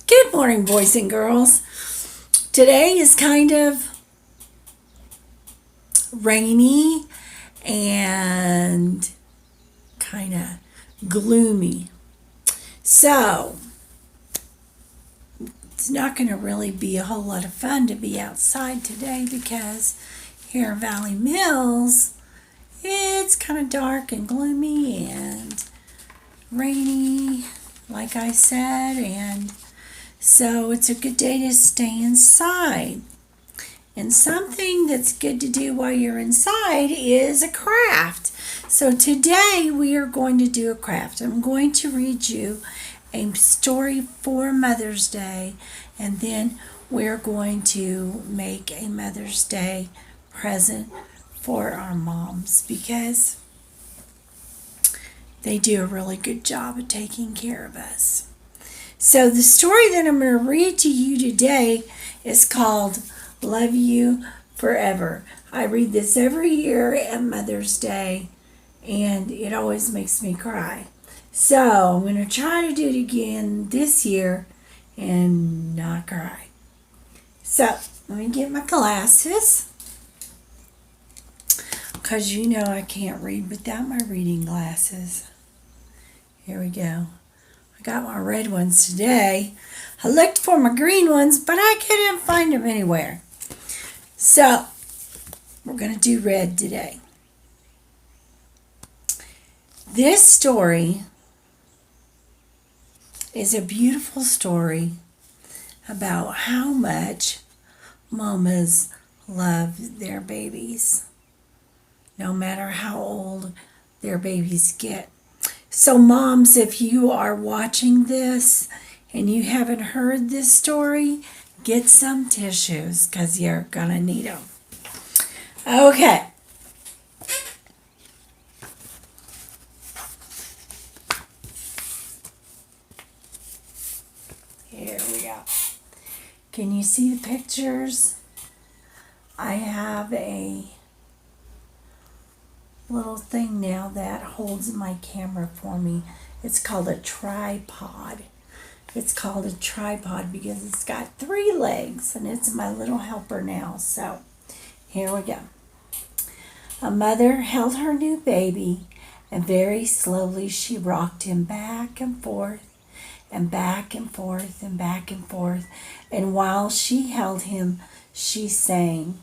Good morning, boys and girls. Today is kind of rainy and kind of gloomy. So, it's not going to really be a whole lot of fun to be outside today because here in Valley Mills, it's kind of dark and gloomy and rainy, like I said, and so it's a good day to stay inside. And something that's good to do while you're inside is a craft. So today we are going to do a craft. I'm going to read you a story for Mother's Day, and then we're going to make a Mother's Day present for our moms because they do a really good job of taking care of us. So the story that I'm going to read to you today is called Love You Forever. I read this every year at Mother's Day, and it always makes me cry. So I'm going to try to do it again this year and not cry. So let me get my glasses, because you know I can't read without my reading glasses. Here we go. I got my red ones today. I looked for my green ones, but I couldn't find them anywhere. So, we're going to do red today. This story is a beautiful story about how much mamas love their babies, no matter how old their babies get. So, moms, if you are watching this and you haven't heard this story, get some tissues because you're going to need them. Okay. Here we go. Can you see the pictures? I have a little thing now that holds my camera for me. It's called a tripod. It's called a tripod because it's got 3 legs and it's my little helper now. So here we go. A mother held her new baby and very slowly she rocked him back and forth and back and forth and back and forth. And while she held him, she sang,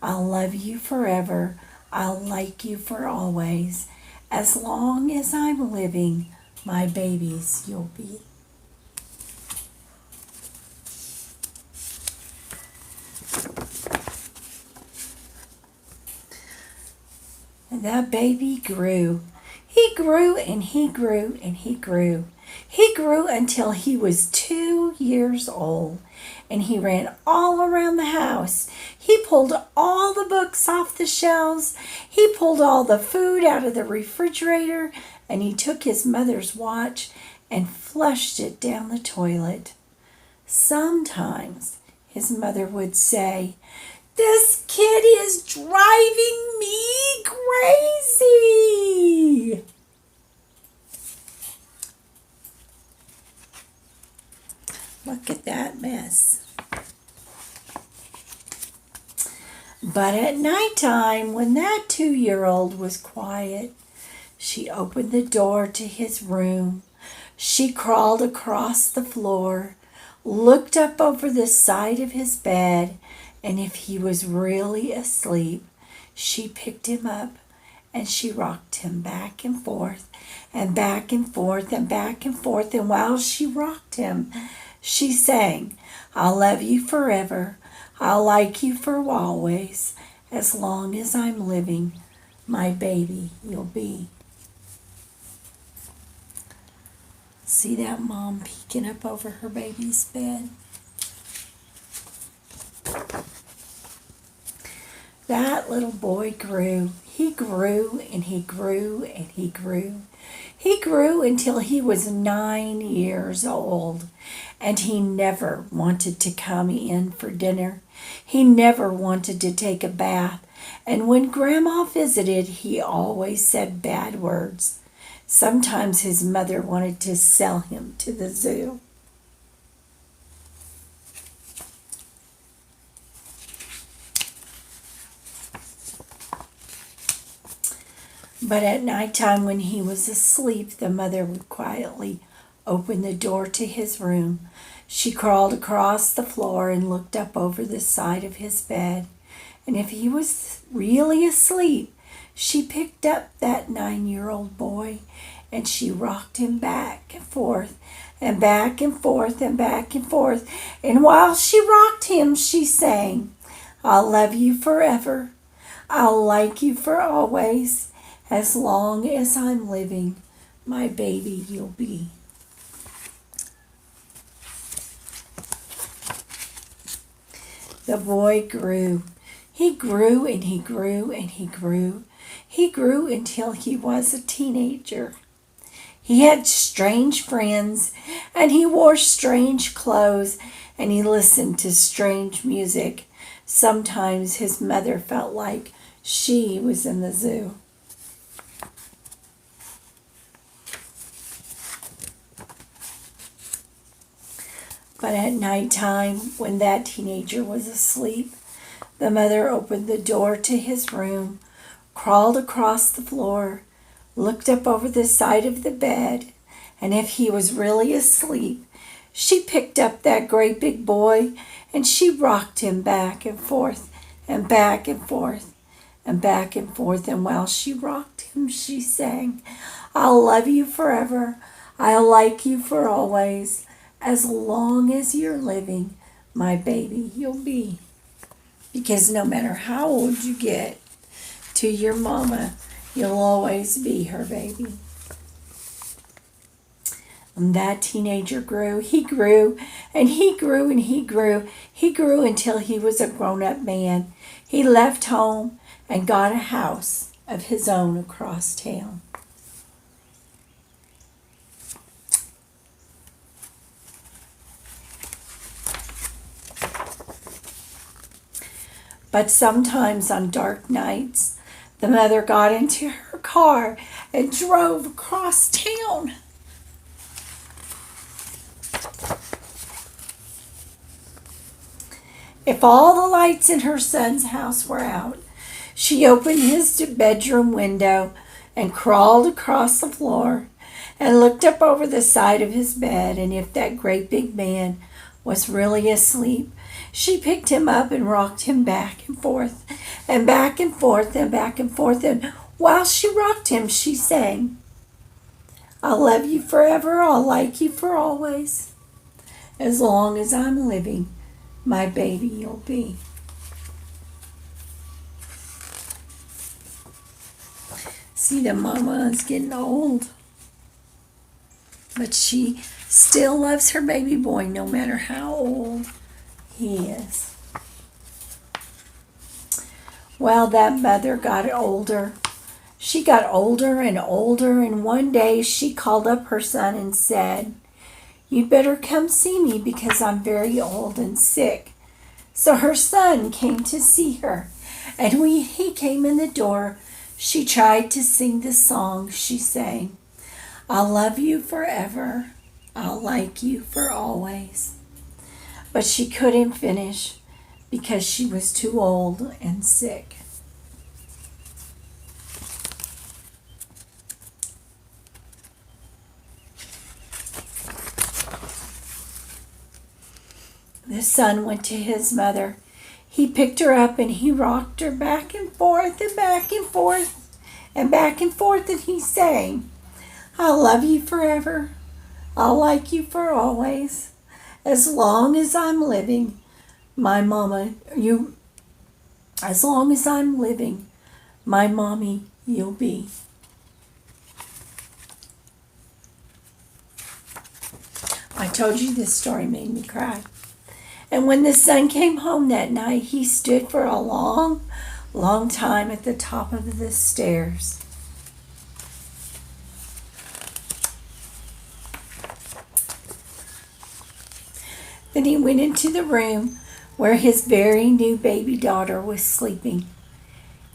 "I'll love you forever. I'll like you for always. As long as I'm living, my babies you'll be." And that baby grew. He grew and he grew and he grew. He grew until he was 2 years old, and he ran all around the house. He pulled all the books off the shelves. He pulled all the food out of the refrigerator, and he took his mother's watch and flushed it down the toilet. Sometimes his mother would say, "This kid is driving me crazy." Look at that mess. But at nighttime, when that 2-year-old was quiet, she opened the door to his room. She crawled across the floor, looked up over the side of his bed, and if he was really asleep, she picked him up and she rocked him back and forth and back and forth and back and forth. And while she rocked him, she sang, "I'll love you forever. I'll like you for always. As long as I'm living, my baby you'll be." See that mom peeking up over her baby's bed? That little boy grew. He grew and he grew and he grew. He grew until he was 9 years old, and he never wanted to come in for dinner. He never wanted to take a bath, and when Grandma visited, he always said bad words. Sometimes his mother wanted to sell him to the zoo. But at nighttime, when he was asleep, the mother would quietly open the door to his room. She crawled across the floor and looked up over the side of his bed. And if he was really asleep, she picked up that 9-year-old boy and she rocked him back and forth and back and forth and back and forth. And while she rocked him, she sang, "I'll love you forever. I'll like you for always. As long as I'm living, my baby you'll be." The boy grew. He grew and he grew and he grew. He grew until he was a teenager. He had strange friends and he wore strange clothes and he listened to strange music. Sometimes his mother felt like she was in the zoo. But at nighttime, when that teenager was asleep, the mother opened the door to his room, crawled across the floor, looked up over the side of the bed, and if he was really asleep, she picked up that great big boy and she rocked him back and forth and back and forth and back and forth. And while she rocked him, she sang, "I'll love you forever. I'll like you for always. As long as you're living, my baby you'll be." Because no matter how old you get to your mama, you'll always be her baby. And that teenager grew. He grew and he grew and he grew. He grew until he was a grown-up man. He left home and got a house of his own across town. But sometimes on dark nights, the mother got into her car and drove across town. If all the lights in her son's house were out, she opened his bedroom window and crawled across the floor and looked up over the side of his bed. And if that great big man was really asleep, she picked him up and rocked him back and forth and back and forth and back and forth. And while she rocked him, she sang, "I'll love you forever. I'll like you for always. As long as I'm living, my baby you'll be." See, the mama is getting old, but she still loves her baby boy no matter how old he is. Well, that mother got older. She got older and older, and one day she called up her son and said, "You'd better come see me because I'm very old and sick." So her son came to see her, and when he came in the door, she tried to sing the song she sang, "I'll love you forever. I'll like you for always." But she couldn't finish because she was too old and sick. The son went to his mother. He picked her up and he rocked her back and forth and back and forth and back and forth, and he sang, "I'll love you forever. I'll like you for always. As long as I'm living, my mama, as long as I'm living, my mommy, you'll be." I told you this story made me cry. And when the son came home that night, he stood for a long, long time at the top of the stairs. Then he went into the room where his very new baby daughter was sleeping.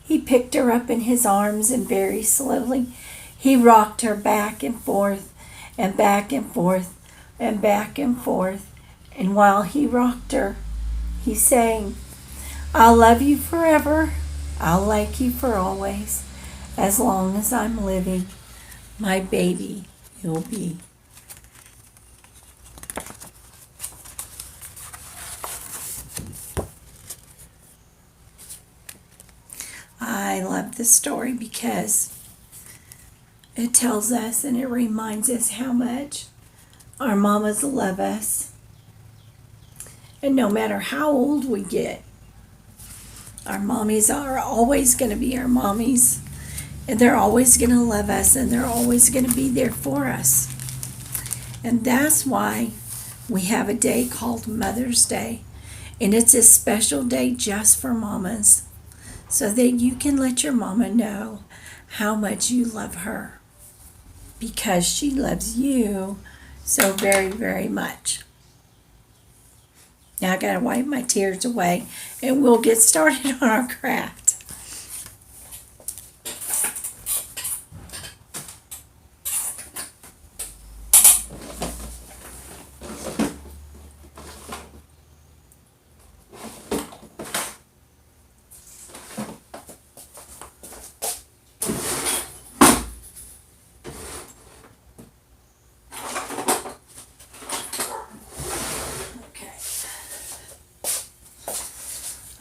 He picked her up in his arms and very slowly he rocked her back and forth and back and forth and back and forth. And while he rocked her, he sang, "I'll love you forever. I'll like you for always. As long as I'm living, my baby you'll be. I love this story because it tells us and it reminds us how much our mamas love us. And no matter how old we get, our mommies are always going to be our mommies. And they're always going to love us and they're always going to be there for us. And that's why we have a day called Mother's Day. And it's a special day just for mamas, so that you can let your mama know how much you love her, because she loves you so very, very much. Now I gotta wipe my tears away and we'll get started on our craft.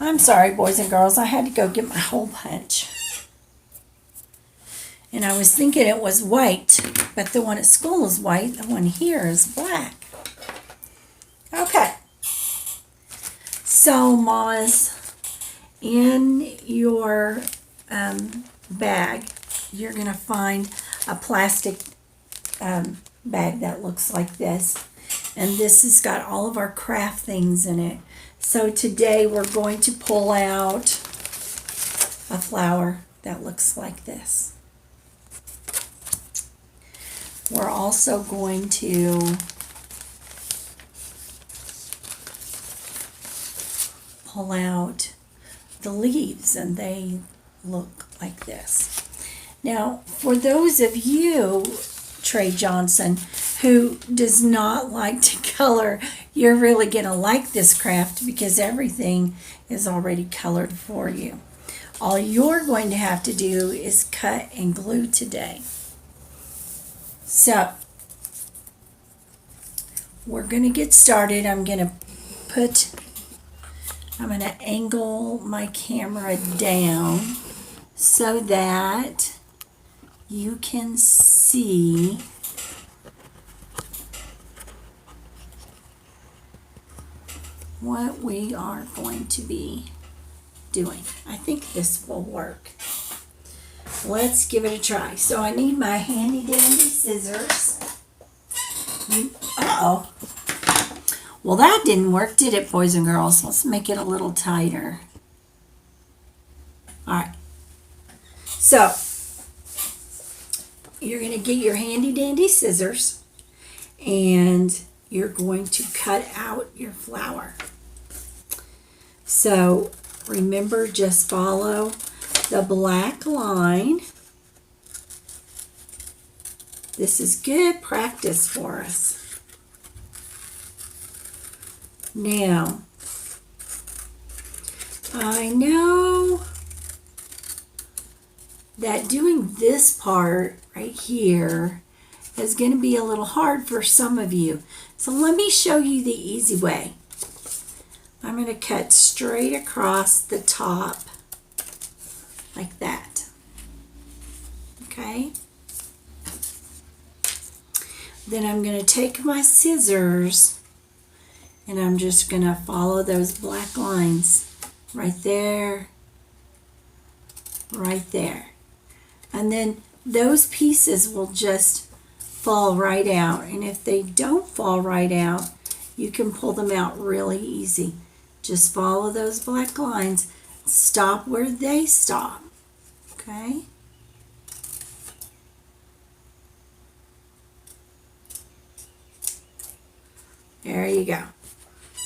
I'm sorry, boys and girls, I had to go get my hole punch. And I was thinking it was white, but the one at school is white, the one here is black. Okay. So, mamas, in your bag, you're going to find a plastic bag that looks like this. And this has got all of our craft things in it. So today we're going to pull out a flower that looks like this. We're also going to pull out the leaves, and they look like this. Now, for those of you, Trey Johnson, who does not like to color, you're really going to like this craft because everything is already colored for you. All you're going to have to do is cut and glue today. So, we're going to get started. I'm going to angle my camera down so that you can see what we are going to be doing. I think this will work. Let's give it a try. So I need my handy dandy scissors. Uh-oh. Well, that didn't work, did it, boys and girls? Let's make it a little tighter. All right. So you're going to get your handy dandy scissors and you're going to cut out your flower. So remember, just follow the black line. This is good practice for us. Now, I know that doing this part right here is going to be a little hard for some of you. So let me show you the easy way. I'm going to cut straight across the top like that. Okay? Then I'm going to take my scissors and I'm just going to follow those black lines right there, right there. And then those pieces will just fall right out. And if they don't fall right out, you can pull them out really easy. Just follow those black lines. Stop where they stop. Okay? There you go.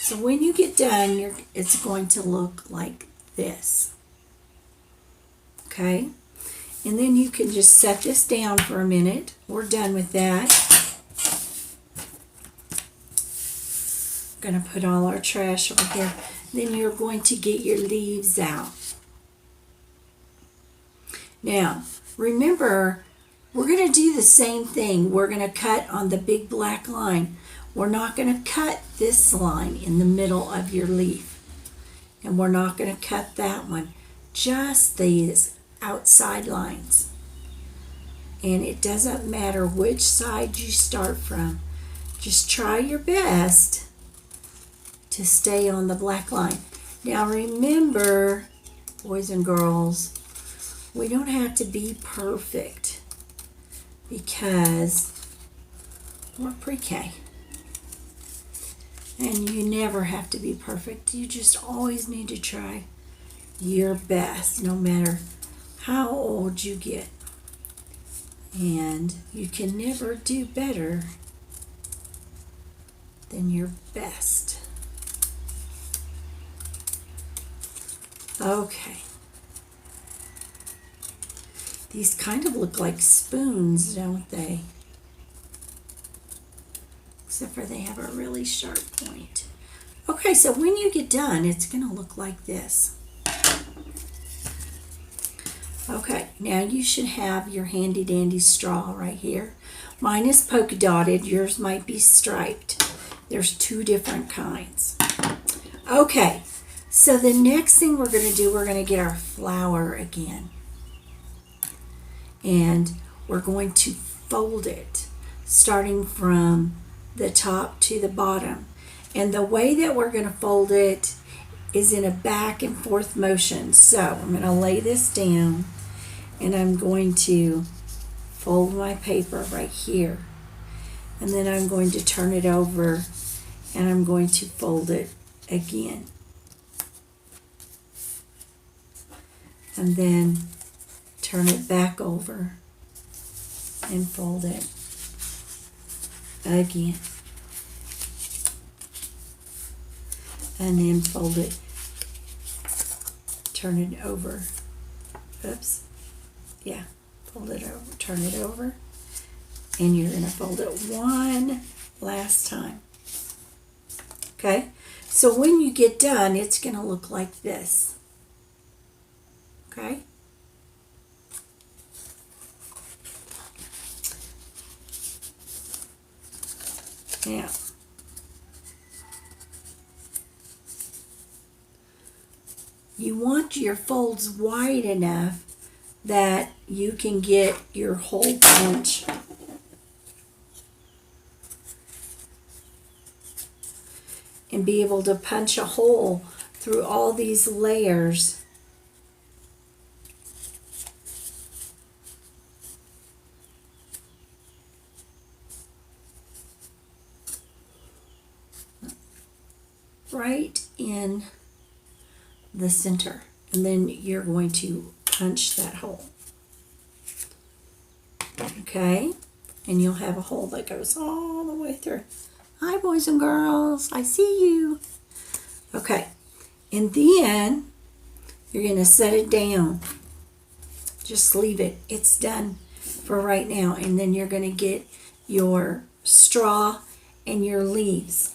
So when you get done, it's going to look like this. Okay? And then you can just set this down for a minute. We're done with that. Going to put all our trash over here. Then you're going to get your leaves out. Now, remember, we're going to do the same thing. We're going to cut on the big black line. We're not going to cut this line in the middle of your leaf. And we're not going to cut that one. Just these outside lines. And it doesn't matter which side you start from. Just try your best to stay on the black line. Now remember, boys and girls, we don't have to be perfect because we're pre-K. And you never have to be perfect. You just always need to try your best, no matter how old you get. And you can never do better than your best. Okay. These kind of look like spoons, don't they? Except for they have a really sharp point. Okay, so when you get done, it's going to look like this. Okay, now you should have your handy dandy straw right here. Mine is polka dotted, yours might be striped. There's two different kinds. Okay, so the next thing we're going to do, we're going to get our flower again. And we're going to fold it, starting from the top to the bottom. And the way that we're going to fold it is in a back and forth motion. So I'm going to lay this down and I'm going to fold my paper right here. And then I'm going to turn it over and I'm going to fold it again. And then turn it back over and fold it again. And then fold it, turn it over. Oops. Yeah, fold it over, turn it over. And you're going to fold it one last time. Okay? So when you get done, it's going to look like this. Okay? Now, you want your folds wide enough that you can get your hole punch and be able to punch a hole through all these layers. Right in the center, and then you're going to punch that hole. Okay, and you'll have a hole that goes all the way through. Hi, boys and girls, I see you. Okay, and then you're going to set it down. Just leave it. It's done for right now, and then you're going to get your straw and your leaves.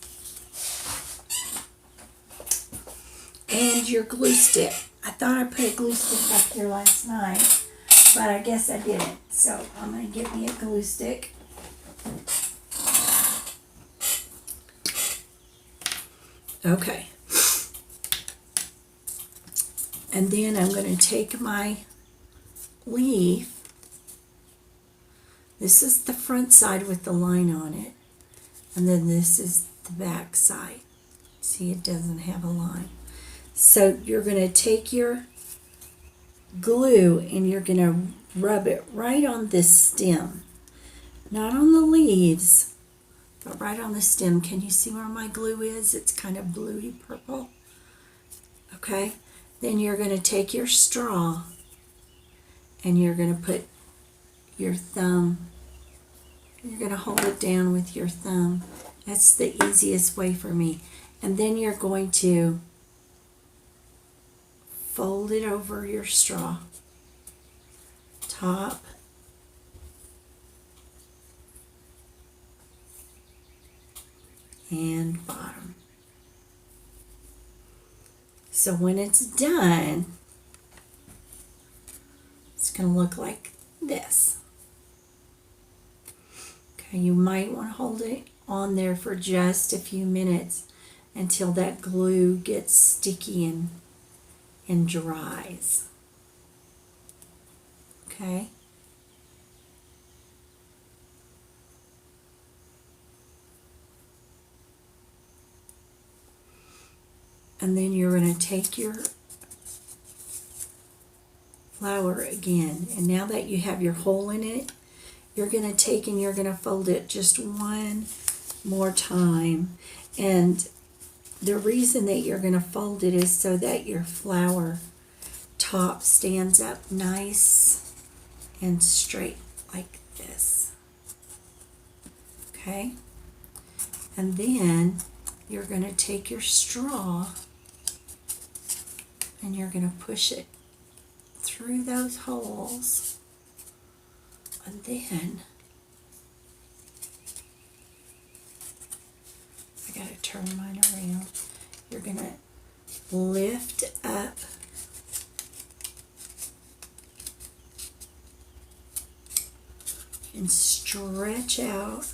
And your glue stick. I thought I put a glue stick up here last night, but I guess I didn't. So I'm going to get me a glue stick. Okay. And then I'm going to take my leaf. This is the front side with the line on it. And then this is the back side. See, it doesn't have a line. So you're going to take your glue and you're going to rub it right on this stem. Not on the leaves, but right on the stem. Can you see where my glue is? It's kind of bluey purple. Okay. Then you're going to take your straw and you're going to put your thumb. You're going to hold it down with your thumb. That's the easiest way for me. And then you're going to fold it over your straw, top and bottom. So when it's done, it's going to look like this. Okay, you might want to hold it on there for just a few minutes until that glue gets sticky and dries. Okay. And then you're going to take your flower again. And now that you have your hole in it, you're going to take and you're going to fold it just one more time. And the reason that you're going to fold it is so that your flower top stands up nice and straight like this. Okay? And then you're going to take your straw and you're going to push it through those holes, and then I got to turn mine around. You're going to lift up and stretch out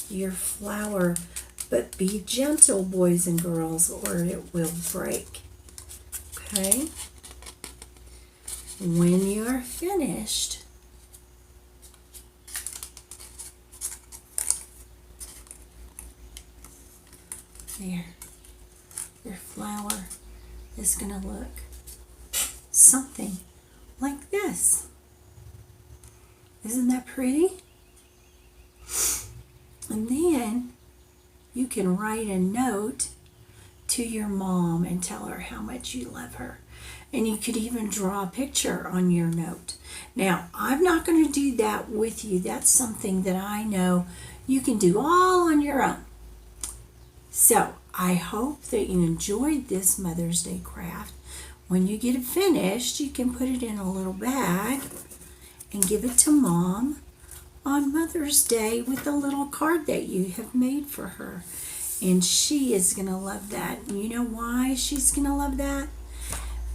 your flower, but be gentle, boys and girls, or it will break. Okay? When you're finished, there, your flower is going to look something like this. Isn't that pretty? And then you can write a note to your mom and tell her how much you love her. And you could even draw a picture on your note. Now, I'm not going to do that with you. That's something that I know you can do all on your own. So, I hope that you enjoyed this Mother's Day craft. When you get it finished, you can put it in a little bag and give it to Mom on Mother's Day with a little card that you have made for her. And she is going to love that. And you know why she's going to love that?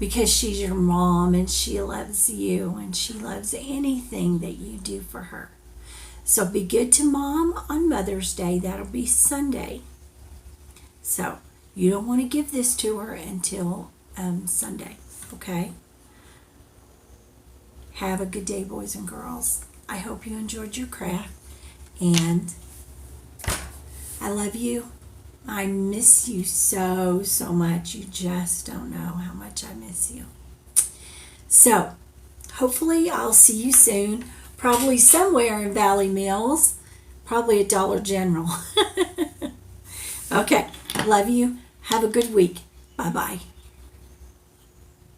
Because she's your mom and she loves you and she loves anything that you do for her. So be good to Mom on Mother's Day. That'll be Sunday. So you don't want to give this to her until Sunday, okay? Have a good day, boys and girls. I hope you enjoyed your craft, and I love you. I miss you so, so much. You just don't know how much I miss you. So, hopefully I'll see you soon, probably somewhere in Valley Mills, probably at Dollar General. Okay, love you. Have a good week. Bye-bye.